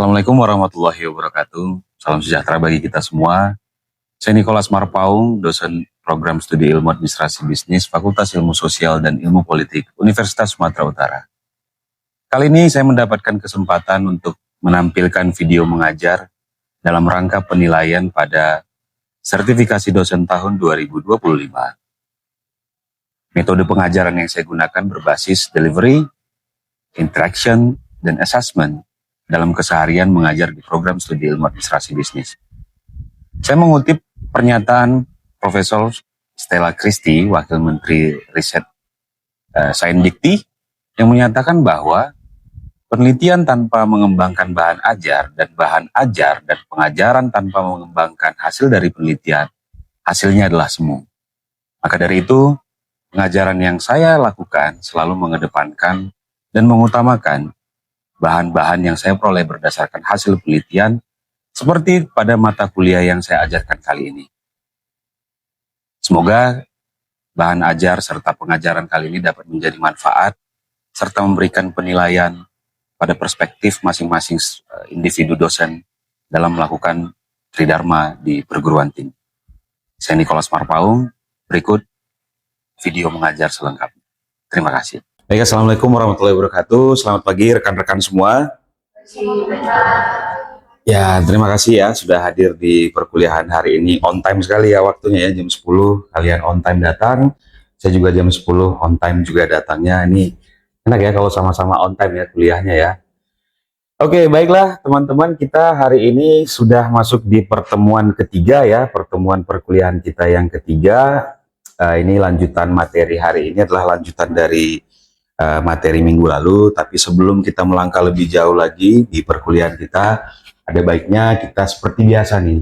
Assalamualaikum warahmatullahi wabarakatuh. Salam sejahtera bagi kita semua. Saya Nicholas Marpaung, dosen program studi ilmu administrasi bisnis, Fakultas Ilmu Sosial dan Ilmu Politik, Universitas Sumatera Utara. Kali ini saya mendapatkan kesempatan untuk menampilkan video mengajar dalam rangka penilaian pada sertifikasi dosen tahun 2025. Metode pengajaran yang saya gunakan berbasis delivery, interaction, dan assessment dalam keseharian mengajar di program studi ilmu administrasi bisnis. Saya mengutip pernyataan Profesor Stella Christie, Wakil Menteri Riset Saindikti, yang menyatakan bahwa penelitian tanpa mengembangkan bahan ajar dan pengajaran tanpa mengembangkan hasil dari penelitian, hasilnya adalah semu. Maka dari itu, pengajaran yang saya lakukan selalu mengedepankan dan mengutamakan bahan-bahan yang saya peroleh berdasarkan hasil penelitian, seperti pada mata kuliah yang saya ajarkan kali ini. Semoga bahan ajar serta pengajaran kali ini dapat menjadi manfaat, serta memberikan penilaian pada perspektif masing-masing individu dosen dalam melakukan tridharma di perguruan tinggi. Saya Nicholas Marpaung, berikut video mengajar selengkapnya. Terima kasih. Baik, Assalamualaikum warahmatullahi wabarakatuh. Selamat pagi rekan-rekan semua. Ya, terima kasih ya sudah hadir di perkuliahan hari ini. On time sekali ya waktunya ya, jam 10 kalian on time datang. Saya juga jam 10 on time juga datangnya. Ini enak ya kalau sama-sama on time ya kuliahnya ya. Oke, baiklah teman-teman, kita hari ini sudah masuk di pertemuan ketiga ya, pertemuan perkuliahan kita yang ketiga. Ini lanjutan materi hari ini adalah lanjutan dari materi minggu lalu, tapi sebelum kita melangkah lebih jauh lagi di perkuliahan kita, ada baiknya kita seperti biasa nih,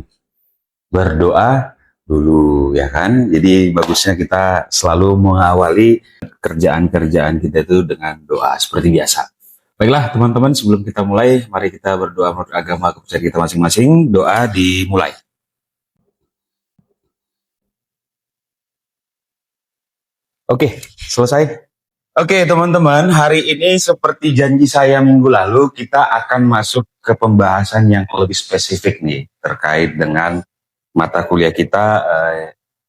berdoa dulu ya kan. Jadi bagusnya kita selalu mengawali kerjaan-kerjaan kita itu dengan doa seperti biasa. Baiklah teman-teman, sebelum kita mulai, mari kita berdoa menurut agama kepercayaan kita masing-masing. Doa dimulai. Oke, selesai. Oke teman-teman, hari ini seperti janji saya minggu lalu, kita akan masuk ke pembahasan yang lebih spesifik nih, terkait dengan mata kuliah kita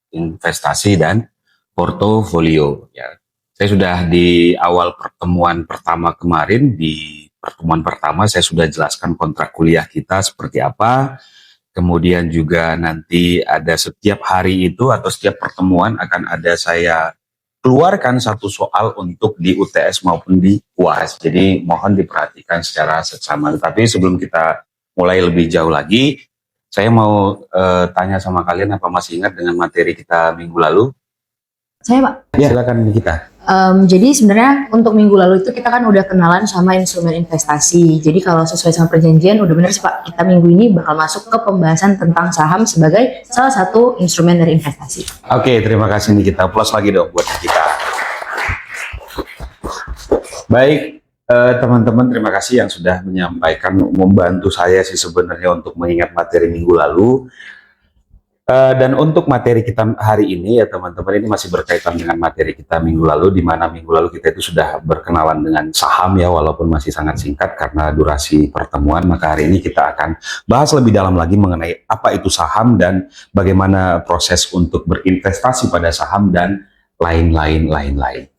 investasi dan portofolio. Ya. Saya sudah di awal pertemuan pertama kemarin, di pertemuan pertama saya sudah jelaskan kontrak kuliah kita seperti apa, kemudian juga nanti ada setiap hari itu atau setiap pertemuan akan ada saya keluarkan satu soal untuk di UTS maupun di UAS. Jadi mohon diperhatikan secara seksama. Tapi sebelum kita mulai lebih jauh lagi, saya mau tanya sama kalian, apa masih ingat dengan materi kita minggu lalu? Saya Pak. Ya, silakan kita. Jadi sebenarnya untuk minggu lalu itu kita kan udah kenalan sama instrumen investasi. Jadi kalau sesuai sama perjanjian udah benar sih Pak, kita minggu ini bakal masuk ke pembahasan tentang saham sebagai salah satu instrumen dari investasi. Oke, terima kasih nih, kita plus lagi dong buat kita. Baik, teman-teman, terima kasih yang sudah menyampaikan, membantu saya sih sebenarnya untuk mengingat materi minggu lalu. Dan untuk materi kita hari ini ya teman-teman, ini masih berkaitan dengan materi kita minggu lalu, di mana minggu lalu kita itu sudah berkenalan dengan saham ya, walaupun masih sangat singkat karena durasi pertemuan. Maka hari ini kita akan bahas lebih dalam lagi mengenai apa itu saham dan bagaimana proses untuk berinvestasi pada saham dan lain-lain.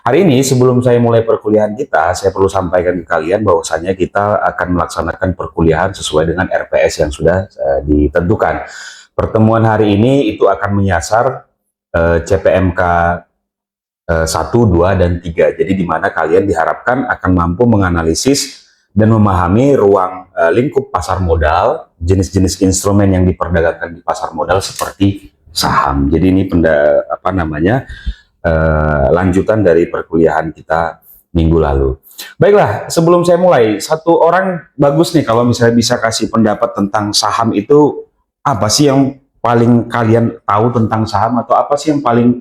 Hari ini sebelum saya mulai perkuliahan kita, saya perlu sampaikan ke kalian bahwasanya kita akan melaksanakan perkuliahan sesuai dengan RPS yang sudah ditentukan. Pertemuan hari ini itu akan menyasar CPMK 1, 2, dan 3. Jadi di mana kalian diharapkan akan mampu menganalisis dan memahami ruang lingkup pasar modal, jenis-jenis instrumen yang diperdagangkan di pasar modal seperti saham. Jadi ini lanjutan dari perkuliahan kita minggu lalu. Baiklah, sebelum saya mulai, satu orang bagus nih kalau misalnya bisa kasih pendapat tentang saham itu. Apa sih yang paling kalian tahu tentang saham, atau apa sih yang paling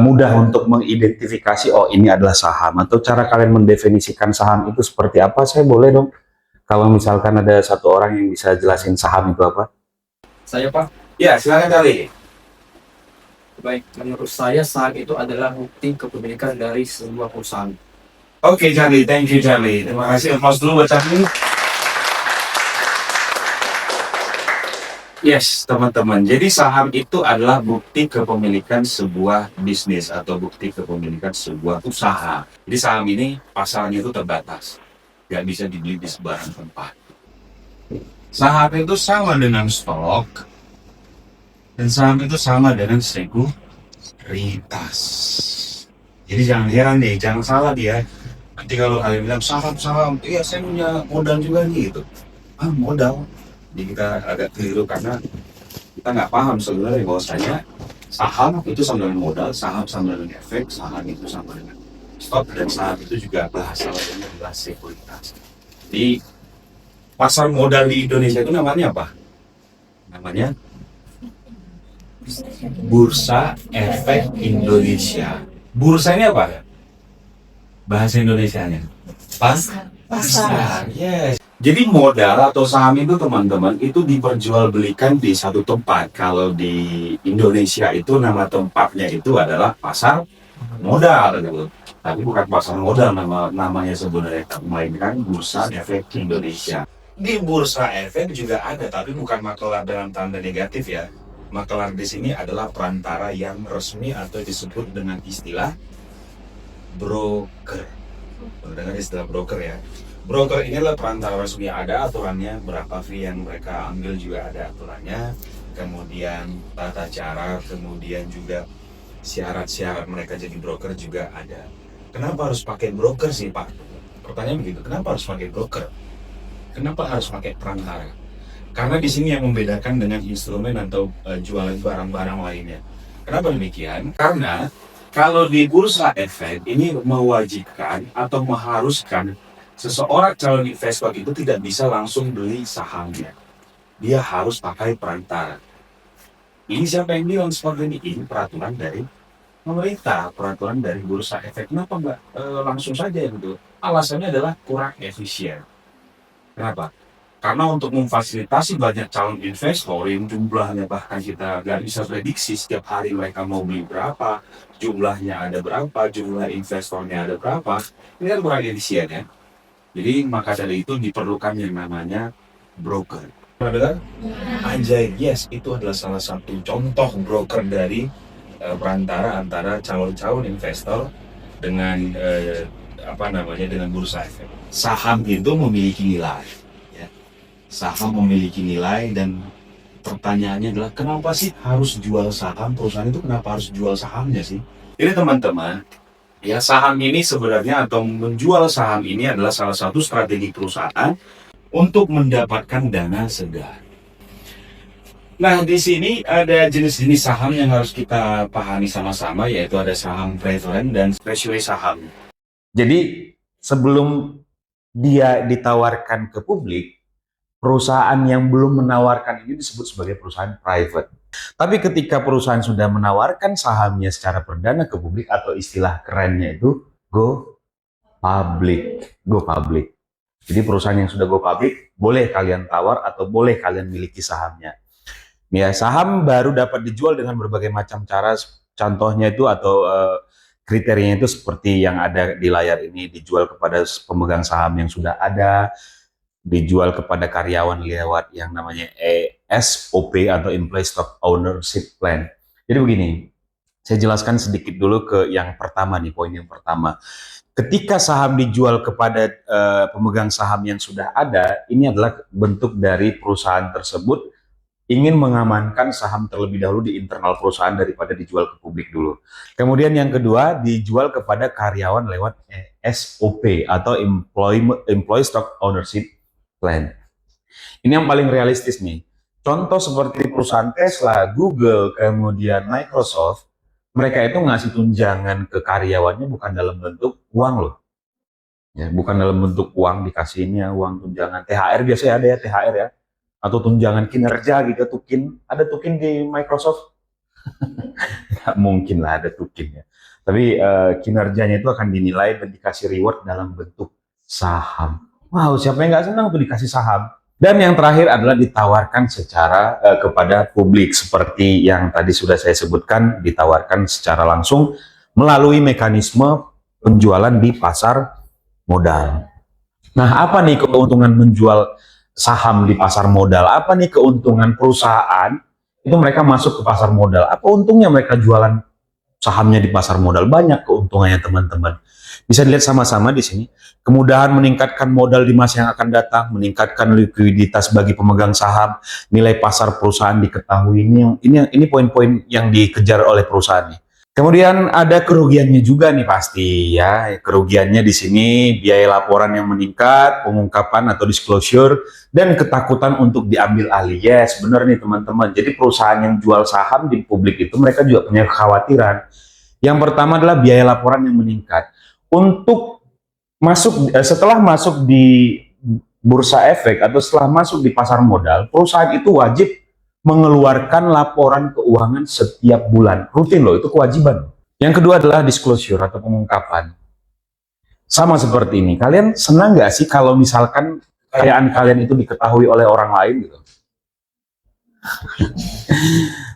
mudah untuk mengidentifikasi, oh ini adalah saham, atau cara kalian mendefinisikan saham itu seperti apa? Saya boleh dong, kalau misalkan ada satu orang yang bisa jelasin saham itu apa? Saya Pak? Ya, silakan Charlie. Baik, menurut saya saham itu adalah bukti kepemilikan dari sebuah perusahaan. Oke Charlie, thank you Charlie. Terima kasih. Applause dulu buat Charlie. Yes, teman-teman. Jadi saham itu adalah bukti kepemilikan sebuah bisnis atau bukti kepemilikan sebuah usaha. Jadi saham ini pasarnya itu terbatas, nggak bisa dibeli di sembarang tempat. Saham itu sama dengan stok, dan saham itu sama dengan sekuritas. Jadi jangan heran nih, jangan salah dia. Nanti kalau kalian bilang saham, iya saya punya modal juga nih gitu. Modal. Jadi kita agak keliru karena kita nggak paham sebenarnya bahwasanya saham itu sama dengan modal, saham sama dengan efek, saham itu sama dengan stok, dan saham itu juga bahasa lainnya adalah sekuritas. Di pasar modal di Indonesia itu namanya apa? Namanya Bursa Efek Indonesia. Bursa ini apa? Bahasa Indonesianya? Pasar. Yes. Jadi modal atau saham itu teman-teman itu diperjualbelikan di satu tempat. Kalau di Indonesia itu nama tempatnya itu adalah pasar modal gitu. Tapi bukan pasar modal namanya sebenarnya, melainkan Bursa Efek Indonesia. Di Bursa Efek juga ada, tapi bukan makelar dalam tanda negatif ya. Makelar di sini adalah perantara yang resmi atau disebut dengan istilah broker. Dengan istilah broker ya. Broker ini adalah perantara resmi, ada aturannya, berapa fee yang mereka ambil juga ada aturannya, kemudian tata cara, kemudian juga syarat-syarat mereka jadi broker juga ada. Kenapa harus pakai broker sih Pak? Pertanyaan begitu, kenapa harus pakai broker? Kenapa harus pakai perantara? Karena di sini yang membedakan dengan instrumen atau jualan barang-barang lainnya. Kenapa demikian? Karena kalau di Bursa Efek ini mewajibkan atau mengharuskan seseorang calon investor itu tidak bisa langsung beli sahamnya. Dia harus pakai perantara. Ini siapa yang bilang seperti ini? Ini peraturan dari pemerintah, peraturan dari Bursa Efek. Kenapa nggak langsung saja gitu? Alasannya adalah kurang efisien. Kenapa? Karena untuk memfasilitasi banyak calon investor yang jumlahnya bahkan kita nggak bisa prediksi setiap hari mereka mau beli berapa, jumlahnya ada berapa, jumlah investornya ada berapa, ini kan kurang efisien ya. Jadi maka dari itu diperlukan yang namanya broker. Pernah dengar? Anjay, yes, itu adalah salah satu contoh broker dari perantara antara calon-calon investor dengan dengan Bursa Efek. Saham itu memiliki nilai, ya. Saham memiliki nilai, dan pertanyaannya adalah kenapa sih harus jual saham? Perusahaan itu kenapa harus jual sahamnya sih? Ini teman-teman, ya, saham ini sebenarnya atau menjual saham ini adalah salah satu strategi perusahaan untuk mendapatkan dana segar. Nah, di sini ada jenis-jenis saham yang harus kita pahami sama-sama, yaitu ada saham preferen dan spesialis saham. Jadi, sebelum dia ditawarkan ke publik, perusahaan yang belum menawarkan ini disebut sebagai perusahaan private. Tapi ketika perusahaan sudah menawarkan sahamnya secara perdana ke publik, atau istilah kerennya itu go public. Go public. Jadi perusahaan yang sudah go public boleh kalian tawar atau boleh kalian miliki sahamnya. Ya, saham baru dapat dijual dengan berbagai macam cara. Contohnya itu atau kriterianya itu seperti yang ada di layar ini, dijual kepada pemegang saham yang sudah ada, dijual kepada karyawan lewat yang namanya ESOP atau Employee Stock Ownership Plan. Jadi begini, saya jelaskan sedikit dulu ke yang pertama nih, poin yang pertama. Ketika saham dijual kepada pemegang saham yang sudah ada, ini adalah bentuk dari perusahaan tersebut ingin mengamankan saham terlebih dahulu di internal perusahaan daripada dijual ke publik dulu. Kemudian yang kedua, dijual kepada karyawan lewat ESOP atau Employee Stock Ownership Plan. Ini yang paling realistis nih. Contoh seperti perusahaan Tesla, Google, kemudian Microsoft, mereka itu ngasih tunjangan ke karyawannya bukan dalam bentuk uang loh. Ya, bukan dalam bentuk uang, dikasihnya uang tunjangan. THR biasanya ada ya, THR ya. Atau tunjangan kinerja gitu, tukin. Ada tukin di Microsoft? Nggak mungkin lah ada tukin ya. Tapi kinerjanya itu akan dinilai dan dikasih reward dalam bentuk saham. Wow, siapa yang nggak senang tuh dikasih saham? Dan yang terakhir adalah ditawarkan secara kepada publik, seperti yang tadi sudah saya sebutkan, ditawarkan secara langsung melalui mekanisme penjualan di pasar modal. Nah, apa nih keuntungan menjual saham di pasar modal. Apa nih keuntungan perusahaan itu mereka masuk ke pasar modal? Apa untungnya mereka jualan sahamnya di pasar modal? Banyak keuntungannya teman-teman. Bisa dilihat sama-sama di sini. Kemudahan meningkatkan modal di masa yang akan datang, meningkatkan likuiditas bagi pemegang saham, nilai pasar perusahaan diketahui. Ini poin-poin yang dikejar oleh perusahaan nih. Kemudian ada kerugiannya juga nih pasti ya. Kerugiannya di sini biaya laporan yang meningkat, pengungkapan atau disclosure, dan ketakutan untuk diambil alih. Yes, benar nih teman-teman. Jadi perusahaan yang jual saham di publik itu mereka juga punya kekhawatiran. Yang pertama adalah biaya laporan yang meningkat. Untuk setelah masuk di bursa efek atau setelah masuk di pasar modal, perusahaan itu wajib mengeluarkan laporan keuangan setiap bulan. Rutin loh, itu kewajiban. Yang kedua adalah disclosure atau pengungkapan. Sama seperti ini. Kalian senang nggak sih kalau misalkan kekayaan kalian itu diketahui oleh orang lain gitu?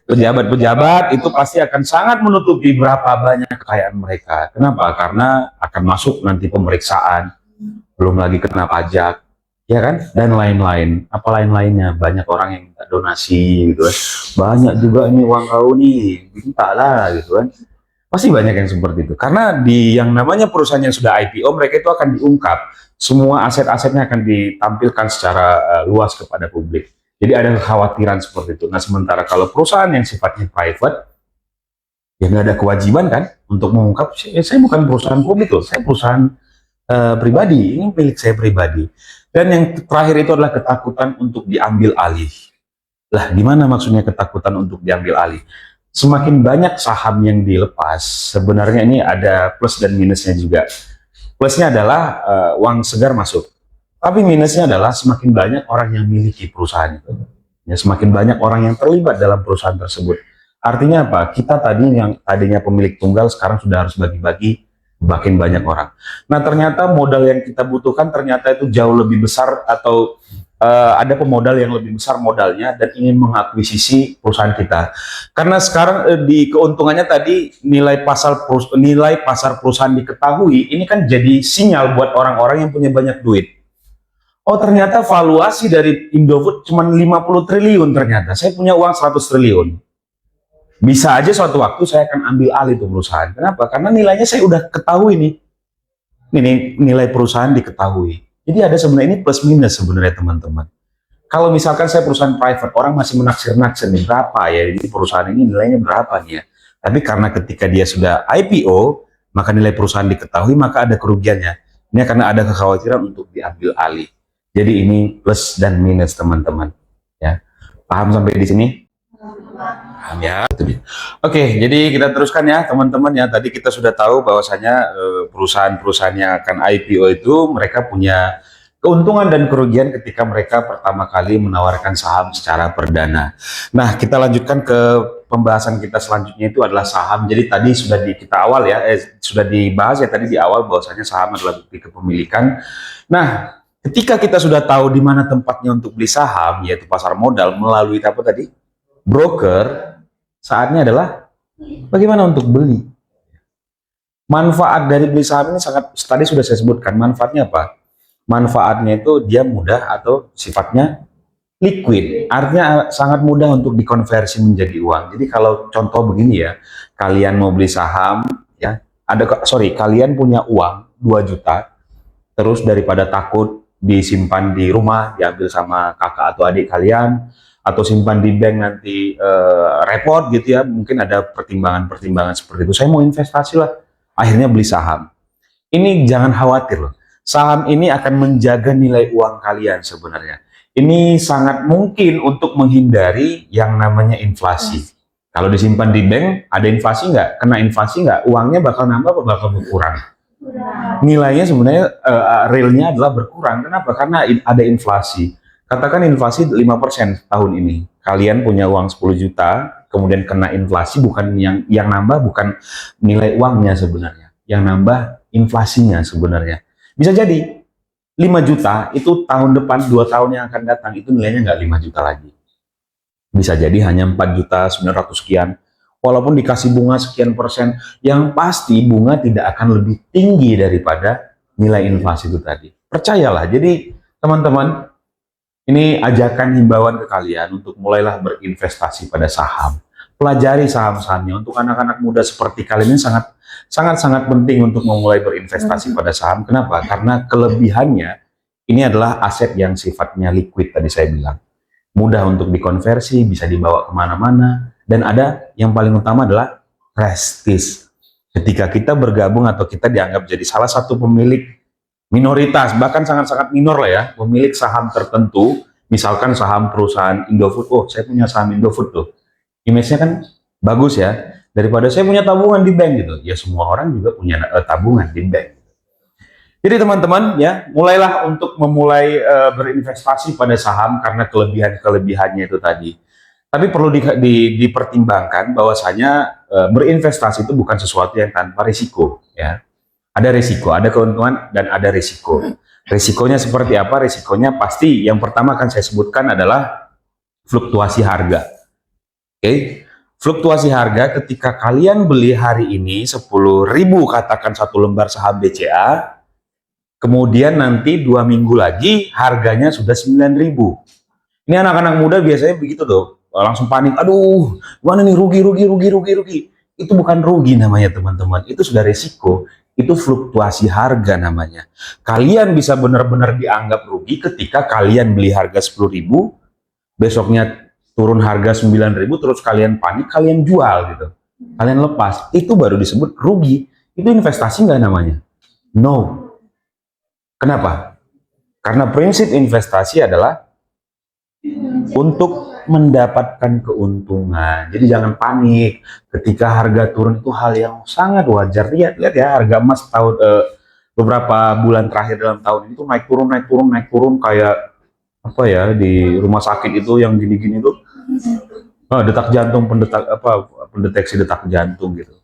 Pejabat-pejabat itu pasti akan sangat menutupi berapa banyak kekayaan mereka. Kenapa? Karena akan masuk nanti pemeriksaan, belum lagi kena pajak, ya kan? Dan lain-lain. Apa lain-lainnya? Banyak orang yang minta donasi, gitu kan? Banyak juga ini uang kau nih, minta lah, gitu kan? Pasti banyak yang seperti itu. Karena di yang namanya perusahaan yang sudah IPO, mereka itu akan diungkap. Semua aset-asetnya akan ditampilkan secara luas kepada publik. Jadi ada kekhawatiran seperti itu. Nah, sementara kalau perusahaan yang sifatnya private, ya nggak ada kewajiban kan untuk mengungkap. Saya bukan perusahaan publik loh, saya perusahaan pribadi. Ini milik saya pribadi. Dan yang terakhir itu adalah ketakutan untuk diambil alih. Lah, gimana maksudnya ketakutan untuk diambil alih? Semakin banyak saham yang dilepas, sebenarnya ini ada plus dan minusnya juga. Plusnya adalah uang segar masuk. Tapi minusnya adalah semakin banyak orang yang miliki perusahaan itu. Ya, semakin banyak orang yang terlibat dalam perusahaan tersebut. Artinya apa? Kita tadi yang tadinya pemilik tunggal sekarang sudah harus bagi-bagi makin banyak orang. Nah, ternyata modal yang kita butuhkan ternyata itu jauh lebih besar atau ada pemodal yang lebih besar modalnya dan ingin mengakuisisi perusahaan kita. Karena sekarang di keuntungannya tadi nilai pasar perusahaan diketahui, ini kan jadi sinyal buat orang-orang yang punya banyak duit. Oh, ternyata valuasi dari Indofood cuma 50 triliun ternyata. Saya punya uang 100 triliun. Bisa aja suatu waktu saya akan ambil alih itu perusahaan. Kenapa? Karena nilainya saya udah ketahui nih. Ini nilai perusahaan diketahui. Jadi ada sebenarnya ini plus minus sebenarnya teman-teman. Kalau misalkan saya perusahaan private, orang masih menaksir-naksir nih berapa ya, jadi perusahaan ini nilainya berapa nih ya. Tapi karena ketika dia sudah IPO, maka nilai perusahaan diketahui, maka ada kerugiannya. Ini karena ada kekhawatiran untuk diambil alih. Jadi ini plus dan minus teman-teman. Ya, paham sampai di sini? Paham ya. Oke, jadi kita teruskan ya teman-teman ya. Tadi kita sudah tahu bahwasanya perusahaan-perusahaan yang akan IPO itu mereka punya keuntungan dan kerugian ketika mereka pertama kali menawarkan saham secara perdana. Nah, kita lanjutkan ke pembahasan kita selanjutnya itu adalah saham. Jadi tadi sudah sudah dibahas ya tadi di awal bahwasanya saham adalah bukti kepemilikan. Nah, ketika kita sudah tahu di mana tempatnya untuk beli saham, yaitu pasar modal melalui apa tadi? Broker, saatnya adalah bagaimana untuk beli. Manfaat dari beli saham ini sangat, tadi sudah saya sebutkan, manfaatnya apa? Manfaatnya itu dia mudah atau sifatnya liquid, artinya sangat mudah untuk dikonversi menjadi uang. Jadi kalau contoh begini ya, kalian mau beli saham, ya, kalian punya uang 2 juta, terus daripada takut disimpan di rumah, diambil sama kakak atau adik kalian, atau simpan di bank nanti repot gitu ya, mungkin ada pertimbangan-pertimbangan seperti itu. Saya mau investasi lah, akhirnya beli saham. Ini jangan khawatir loh, saham ini akan menjaga nilai uang kalian sebenarnya. Ini sangat mungkin untuk menghindari yang namanya inflasi. Kalau disimpan di bank, ada inflasi nggak? Kena inflasi nggak? Uangnya bakal nambah atau bakal berkurang? Nilainya sebenarnya realnya adalah berkurang. Kenapa? Karena ada inflasi. Katakan inflasi 5% tahun ini. Kalian punya uang 10 juta, kemudian kena inflasi, bukan yang nambah bukan nilai uangnya sebenarnya. Yang nambah inflasinya sebenarnya. Bisa jadi 5 juta itu tahun depan, 2 tahun yang akan datang itu nilainya nggak 5 juta lagi. Bisa jadi hanya 4 juta 900 sekian. Walaupun dikasih bunga sekian persen, yang pasti bunga tidak akan lebih tinggi daripada nilai inflasi itu tadi. Percayalah. Jadi teman-teman, Ini ajakan himbauan ke kalian untuk mulailah berinvestasi pada saham. Pelajari saham-sahamnya. Untuk anak-anak muda seperti kalian ini sangat penting untuk memulai berinvestasi pada saham. Kenapa? Karena kelebihannya ini adalah aset yang sifatnya liquid tadi saya bilang. Mudah untuk dikonversi, bisa dibawa kemana-mana. Dan ada yang paling utama adalah prestis. Ketika kita bergabung atau kita dianggap jadi salah satu pemilik minoritas, bahkan sangat-sangat minor lah ya, pemilik saham tertentu, misalkan saham perusahaan Indofood, oh saya punya saham Indofood tuh, image-nya kan bagus ya, daripada saya punya tabungan di bank gitu, ya semua orang juga punya tabungan di bank. Jadi teman-teman ya, mulailah untuk memulai berinvestasi pada saham karena kelebihannya itu tadi. Tapi perlu dipertimbangkan bahwasanya berinvestasi itu bukan sesuatu yang tanpa risiko ya. Ada risiko, ada keuntungan, dan ada risiko. Risikonya seperti apa? Risikonya pasti yang pertama akan saya sebutkan adalah fluktuasi harga. Oke, fluktuasi harga ketika kalian beli hari ini 10.000 katakan satu lembar saham BCA, kemudian nanti 2 minggu lagi harganya sudah 9.000. Ini anak-anak muda biasanya begitu tuh, langsung panik, aduh, mana nih rugi. Itu bukan rugi namanya teman-teman, itu sudah risiko. Itu fluktuasi harga namanya. Kalian bisa benar-benar dianggap rugi ketika kalian beli harga 10.000, besoknya turun harga 9.000, terus kalian panik, kalian jual gitu. Kalian lepas, itu baru disebut rugi. Itu investasi nggak namanya? No. Kenapa? Karena prinsip investasi adalah untuk mendapatkan keuntungan. Jadi jangan panik ketika harga turun, itu hal yang sangat wajar. Lihat ya, harga emas beberapa bulan terakhir dalam tahun ini tuh naik turun kayak apa ya, di rumah sakit itu yang gini-gini tuh detak jantung, pendeteksi detak jantung gitu.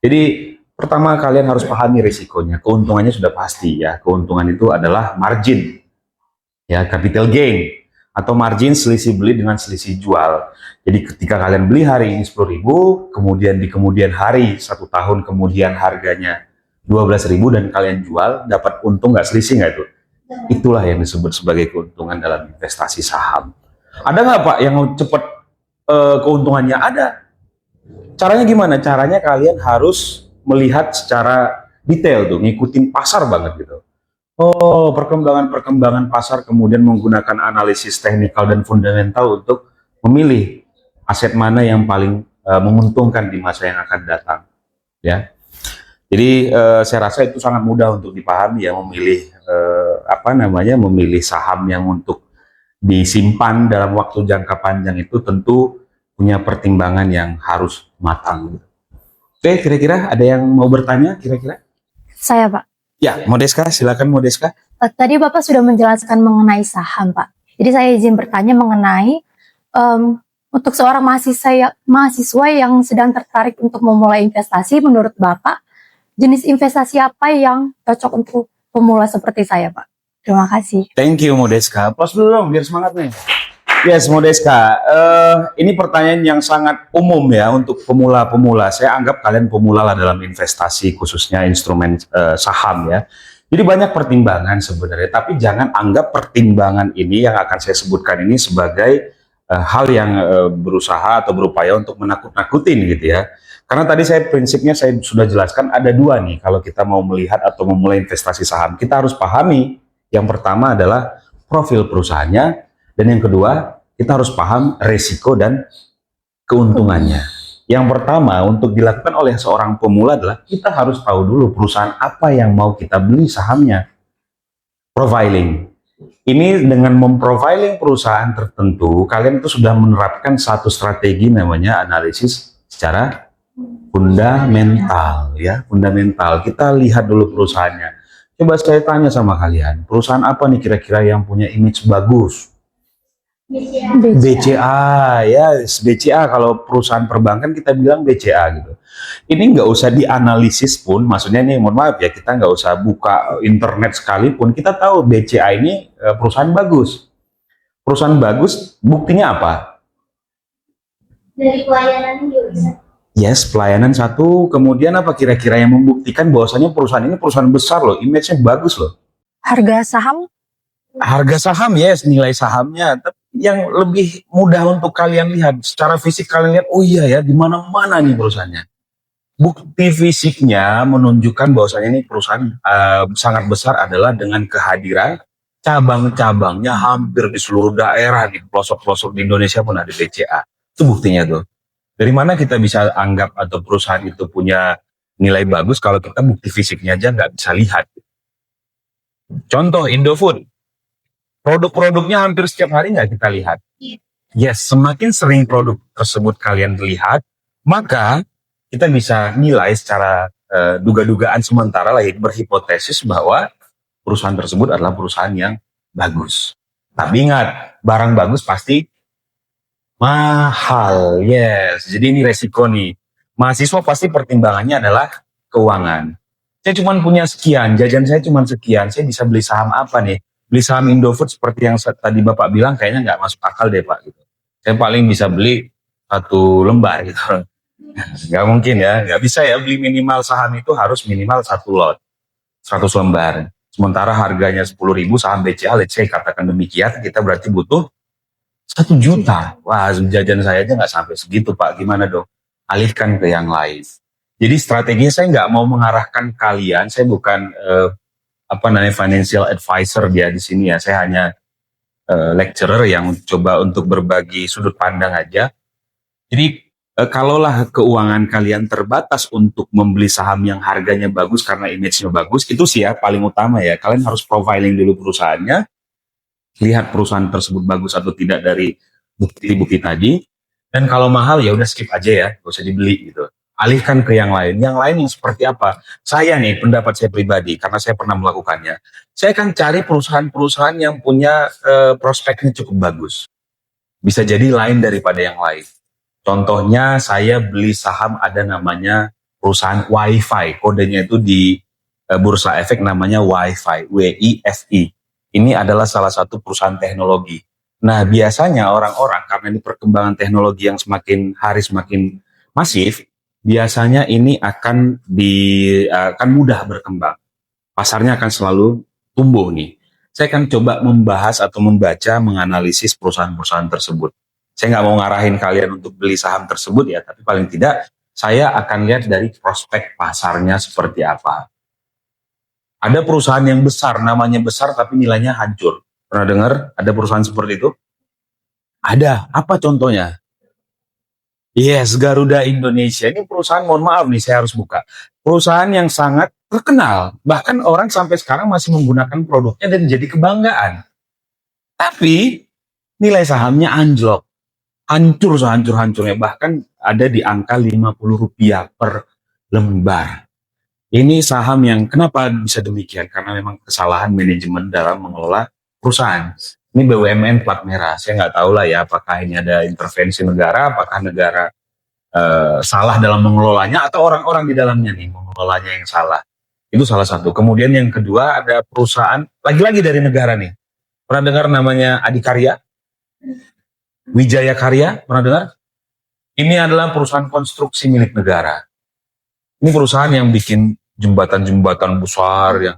Jadi pertama kalian harus pahami risikonya. Keuntungannya sudah pasti ya. Keuntungan itu adalah margin ya, capital gain atau margin selisih beli dengan selisih jual. Jadi ketika kalian beli hari ini 10.000, kemudian di kemudian hari 1 tahun kemudian harganya 12.000 dan kalian jual, dapat untung nggak, selisih nggak itu? Itulah yang disebut sebagai keuntungan dalam investasi saham. Ada nggak Pak yang cepat keuntungannya? Ada. Caranya gimana? Caranya kalian harus melihat secara detail tuh, ngikutin pasar banget gitu. Oh, perkembangan pasar, kemudian menggunakan analisis teknikal dan fundamental untuk memilih aset mana yang paling menguntungkan di masa yang akan datang. Ya, jadi saya rasa itu sangat mudah untuk dipahami ya, memilih memilih saham yang untuk disimpan dalam waktu jangka panjang itu tentu punya pertimbangan yang harus matang. Oke, kira-kira ada yang mau bertanya kira-kira? Saya, Pak. Ya, Modeska, silakan Modeska. Tadi Bapak sudah menjelaskan mengenai saham, Pak. Jadi saya izin bertanya mengenai untuk seorang mahasiswa yang sedang tertarik untuk memulai investasi, menurut Bapak, jenis investasi apa yang cocok untuk pemula seperti saya, Pak? Terima kasih. Thank you, Modeska. Plus dulu dong, biar semangat nih. Yes, Modeska. Ini pertanyaan yang sangat umum ya untuk pemula-pemula. Saya anggap kalian pemula lah dalam investasi, khususnya instrumen saham ya. Jadi banyak pertimbangan sebenarnya, tapi jangan anggap pertimbangan ini yang akan saya sebutkan ini sebagai hal yang berusaha atau berupaya untuk menakut-nakutin gitu ya. Karena tadi prinsipnya saya sudah jelaskan ada dua nih kalau kita mau melihat atau memulai investasi saham. Kita harus pahami, yang pertama adalah profil perusahaannya, dan yang kedua, kita harus paham risiko dan keuntungannya. Yang pertama, untuk dilakukan oleh seorang pemula adalah kita harus tahu dulu perusahaan apa yang mau kita beli sahamnya. Profiling. Ini dengan memprofiling perusahaan tertentu, kalian itu sudah menerapkan satu strategi namanya analisis secara fundamental. Ya, fundamental. Kita lihat dulu perusahaannya. Coba saya tanya sama kalian, perusahaan apa nih kira-kira yang punya image bagus? BCA ya, BCA. Kalau perusahaan perbankan kita bilang BCA gitu. Ini nggak usah dianalisis pun, maksudnya nih mohon maaf ya, kita nggak usah buka internet sekalipun, kita tahu BCA ini perusahaan bagus. Perusahaan bagus, buktinya apa? Dari pelayanan juga. Yes, pelayanan satu. Kemudian apa kira-kira yang membuktikan bahwasanya perusahaan ini perusahaan besar loh, image-nya bagus loh? Harga saham? Harga saham, yes, nilai sahamnya. Tapi yang lebih mudah untuk kalian lihat, secara fisik kalian lihat, oh iya ya, di mana-mana nih perusahaannya. Bukti fisiknya menunjukkan bahwasanya ini perusahaan sangat besar adalah dengan kehadiran cabang-cabangnya hampir di seluruh daerah, di pelosok-pelosok di Indonesia pun ada BCA. Itu buktinya tuh. Dari mana kita bisa anggap atau perusahaan itu punya nilai bagus kalau kita bukti fisiknya aja nggak bisa lihat. Contoh Indofood, produk-produknya hampir setiap hari nggak kita lihat. Yes, semakin sering produk tersebut kalian lihat, maka kita bisa nilai secara duga-dugaan sementara lah, berhipotesis bahwa perusahaan tersebut adalah perusahaan yang bagus. Tapi ingat, barang bagus pasti mahal. Yes, jadi ini resiko nih. Mahasiswa pasti pertimbangannya adalah keuangan. Saya cuma punya sekian, jajan saya cuma sekian, saya bisa beli saham apa nih? Beli saham Indofood seperti yang tadi Bapak bilang kayaknya nggak masuk akal deh Pak. Gitu. Saya paling bisa beli 1 lembar gitu. Nggak mungkin ya, nggak bisa ya, beli minimal saham itu harus minimal 1 lot, 100 lembar. Sementara harganya 10.000 saham BCA, let's say katakan demikian, kita berarti butuh 1 juta. Wah, jajan saya aja nggak sampai segitu Pak, gimana dong? Alihkan ke yang lain. Jadi strateginya saya nggak mau mengarahkan kalian, saya bukan financial advisor dia di sini ya, saya hanya lecturer yang coba untuk berbagi sudut pandang aja. Jadi kalaulah keuangan kalian terbatas untuk membeli saham yang harganya bagus karena image-nya bagus, itu sih ya paling utama ya. Kalian harus profiling dulu perusahaannya, lihat perusahaan tersebut bagus atau tidak dari bukti-bukti tadi. Dan kalau mahal ya udah skip aja ya, gak usah dibeli gitu. Alihkan ke yang lain. Yang lain yang seperti apa? Saya nih, pendapat saya pribadi, karena saya pernah melakukannya. Saya akan cari perusahaan-perusahaan yang punya prospeknya cukup bagus. Bisa jadi lain daripada yang lain. Contohnya saya beli saham ada namanya perusahaan Wi-Fi. Kodenya itu di Bursa Efek namanya Wi-Fi, WIFI. Ini adalah salah satu perusahaan teknologi. Nah biasanya orang-orang karena ini perkembangan teknologi yang semakin hari semakin masif, biasanya ini akan mudah berkembang. Pasarnya akan selalu tumbuh nih. Saya akan coba membahas atau membaca, menganalisis perusahaan-perusahaan tersebut. Saya nggak mau ngarahin kalian untuk beli saham tersebut ya, tapi paling tidak saya akan lihat dari prospek pasarnya seperti apa. Ada perusahaan yang besar, namanya besar tapi nilainya hancur. Pernah dengar ada perusahaan seperti itu? Ada. Apa contohnya? Yes, Garuda Indonesia. Ini perusahaan, mohon maaf nih saya harus buka. Perusahaan yang sangat terkenal. Bahkan orang sampai sekarang masih menggunakan produknya dan jadi kebanggaan. Tapi nilai sahamnya anjlok. Hancur sehancur-hancurnya. Bahkan ada di angka Rp50 per lembar. Ini saham yang kenapa bisa demikian? Karena memang kesalahan manajemen dalam mengelola perusahaan. Ini BUMN plat merah. Saya nggak tahu lah ya apakah ini ada intervensi negara, apakah negara salah dalam mengelolanya atau orang-orang di dalamnya nih mengelolanya yang salah. Itu salah satu. Kemudian yang kedua ada perusahaan lagi-lagi dari negara nih. Pernah dengar namanya Adikarya? Wijaya Karya, pernah dengar? Ini adalah perusahaan konstruksi milik negara. Ini perusahaan yang bikin jembatan-jembatan besar, yang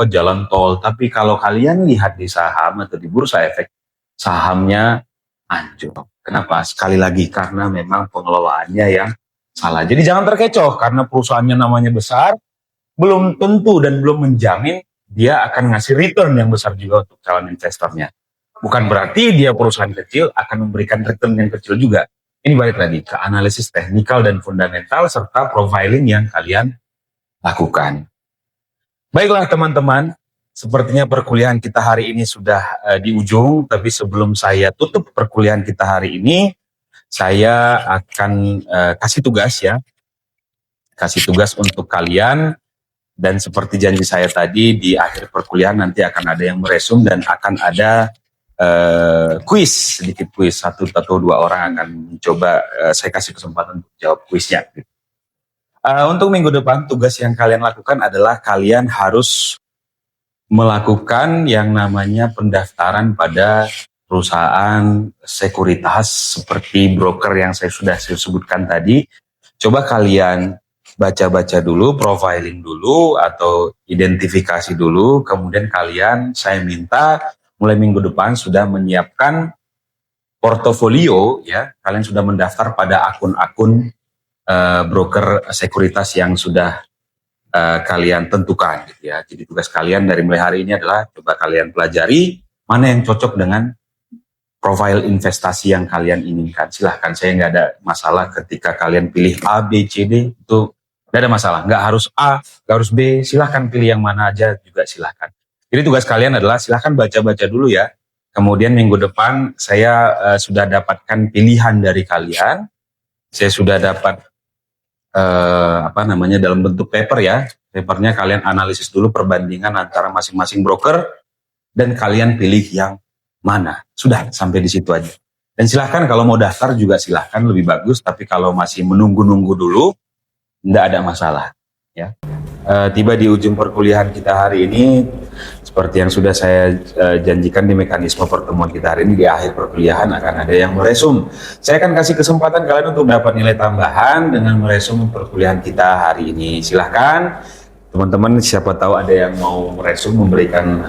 jalan tol. Tapi kalau kalian lihat di saham atau di Bursa Efek, sahamnya anjlok. Kenapa? Sekali lagi karena memang pengelolaannya yang salah. Jadi jangan terkecoh karena perusahaannya namanya besar, belum tentu dan belum menjamin dia akan ngasih return yang besar juga untuk calon investornya. Bukan berarti dia perusahaan kecil akan memberikan return yang kecil juga. Ini balik lagi ke analisis teknikal dan fundamental serta profiling yang kalian lakukan. Baiklah teman-teman, sepertinya perkuliahan kita hari ini sudah di ujung, tapi sebelum saya tutup perkuliahan kita hari ini, saya akan kasih tugas ya. Kasih tugas untuk kalian, dan seperti janji saya tadi, di akhir perkuliahan nanti akan ada yang meresum dan akan ada kuis, sedikit kuis, 1 atau 2 orang akan mencoba, saya kasih kesempatan untuk jawab kuisnya. Untuk minggu depan tugas yang kalian lakukan adalah kalian harus melakukan yang namanya pendaftaran pada perusahaan sekuritas seperti broker yang saya sudah sebutkan tadi. Coba kalian baca-baca dulu, profiling dulu atau identifikasi dulu, kemudian kalian saya minta mulai minggu depan sudah menyiapkan portofolio, ya. Kalian sudah mendaftar pada akun-akun broker sekuritas yang sudah kalian tentukan, gitu ya. Jadi tugas kalian dari mulai hari ini adalah coba kalian pelajari mana yang cocok dengan profil investasi yang kalian inginkan. Silahkan, saya nggak ada masalah ketika kalian pilih A, B, C, D, itu nggak ada masalah. Nggak harus A, nggak harus B, silahkan pilih yang mana aja juga silahkan. Jadi tugas kalian adalah silahkan baca-baca dulu ya. Kemudian minggu depan saya sudah dapatkan pilihan dari kalian. Saya sudah dapat dalam bentuk paper ya. Papernya kalian analisis dulu perbandingan antara masing-masing broker dan kalian pilih yang mana. Sudah sampai di situ aja. Dan silahkan kalau mau daftar juga silahkan, lebih bagus. Tapi kalau masih menunggu-nunggu dulu, tidak ada masalah. Ya. Tiba di ujung perkuliahan kita hari ini, seperti yang sudah saya janjikan di mekanisme pertemuan kita hari ini, di akhir perkuliahan akan ada yang meresum. Saya akan kasih kesempatan kalian untuk dapat nilai tambahan dengan meresum perkuliahan kita hari ini. Silahkan teman-teman, siapa tahu ada yang mau meresum, memberikan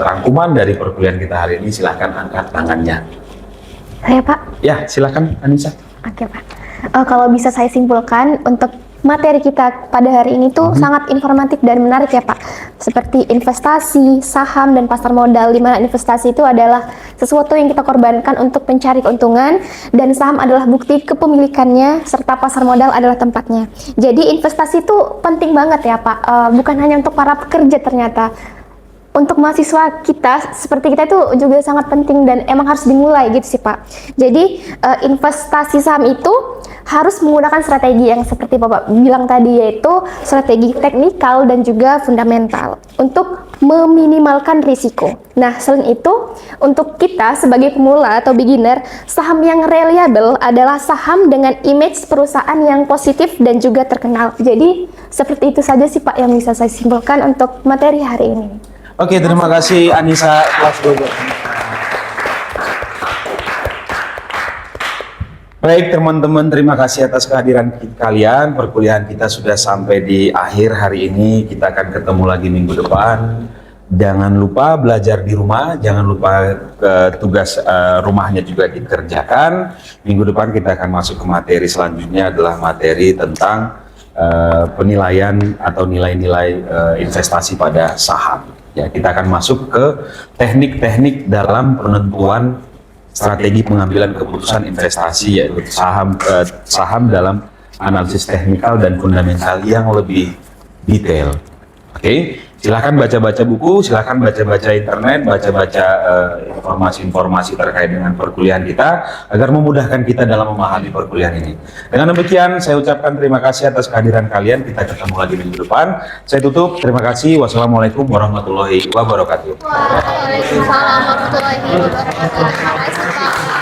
rangkuman dari perkuliahan kita hari ini, silahkan angkat tangannya. Saya Pak. Ya, silahkan Anissa. Oke Pak. Kalau bisa saya simpulkan, untuk materi kita pada hari ini tuh sangat informatif dan menarik ya Pak. Seperti investasi, saham, dan pasar modal, di mana investasi itu adalah sesuatu yang kita korbankan untuk mencari keuntungan, dan saham adalah bukti kepemilikannya, serta pasar modal adalah tempatnya. Jadi investasi itu penting banget ya Pak, bukan hanya untuk para pekerja ternyata. Untuk mahasiswa kita, seperti kita itu juga sangat penting dan emang harus dimulai gitu sih Pak. Jadi investasi saham itu harus menggunakan strategi yang seperti Bapak bilang tadi, yaitu strategi teknikal dan juga fundamental untuk meminimalkan risiko. Nah, selain itu, untuk kita sebagai pemula atau beginner, saham yang reliable adalah saham dengan image perusahaan yang positif dan juga terkenal. Jadi seperti itu saja sih Pak yang bisa saya simpulkan untuk materi hari ini. Oke, terima kasih Anissa. Baik teman-teman, terima kasih atas kehadiran kalian. Perkuliahan kita sudah sampai di akhir hari ini. Kita akan ketemu lagi minggu depan. Jangan lupa belajar di rumah, jangan lupa tugas rumahnya juga dikerjakan. Minggu depan kita akan masuk ke materi selanjutnya, adalah materi tentang penilaian atau nilai-nilai investasi pada saham. Ya, kita akan masuk ke teknik-teknik dalam penentuan strategi pengambilan keputusan investasi, yaitu saham dalam analisis teknikal dan fundamental yang lebih detail. Oke, silahkan baca-baca buku, silahkan baca-baca internet, baca-baca informasi-informasi terkait dengan perkuliahan kita agar memudahkan kita dalam memahami perkuliahan ini. Dengan demikian, saya ucapkan terima kasih atas kehadiran kalian. Kita ketemu lagi minggu depan. Saya tutup. Terima kasih. Wassalamualaikum warahmatullahi wabarakatuh. Waalaikumsalam warahmatullahi wabarakatuh. Terima kasih Pak.